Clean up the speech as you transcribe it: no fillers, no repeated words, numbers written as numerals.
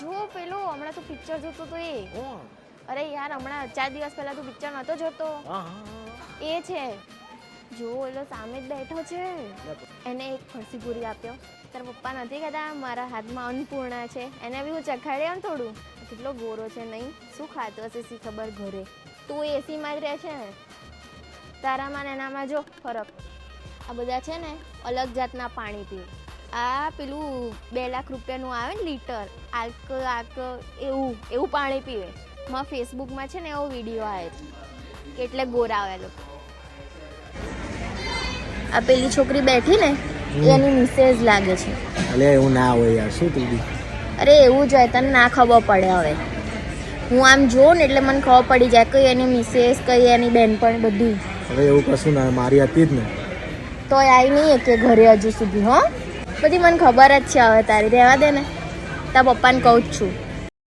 જો પેલો હમણાં તું પિક્ચર જોતો તો એ અરે યાર હમણાં 4 દિવસ પહેલા તું પિક્ચર નતો જોતો એ છે જો એલો સામે જ બેઠો છે એને એક ફરસી પૂરી આપ્યો તારા પપ્પા નથી કહેતા મારા હાથમાં અન્નપૂર્ણા છે એને બી હું ચખાડ્યા ને થોડું કેટલો ગોરો છે નહીં શું ખાતો હશે સી ખબર ઘરે તું એસીમાં જ રહે છે ને તારામાં ને એનામાં જો ફરક આ બધા છે ને અલગ જાતના પાણી પીવે આ પેલું 2 લાખ રૂપિયાનું આવે ને લીટર આક એવું પાણી પીવે મારા ફેસબુકમાં છે ને એવો વિડીયો આવ્યો કે એટલે ગોરા આવે લોકો આ પેલી છોકરી બેઠી ને એની મિસેજ લાગે છે અલે એવું ના હોય યાર શું તું બી અરે એવું જ હોય તને ના ખબર પડે હવે હું આમ જોઉં ને એટલે મને ખબર પડી જાય કઈ એની મિસેસ કઈ એની બેનપણ બધું હવે એવું કશું ના મારી હતી જ ને તોય આવી નહીં કે ઘરે હજુ સુધી હો બધી મને ખબર જ છે હવે તારી રહેવા દે ને તારા પપ્પાને કહું જ છું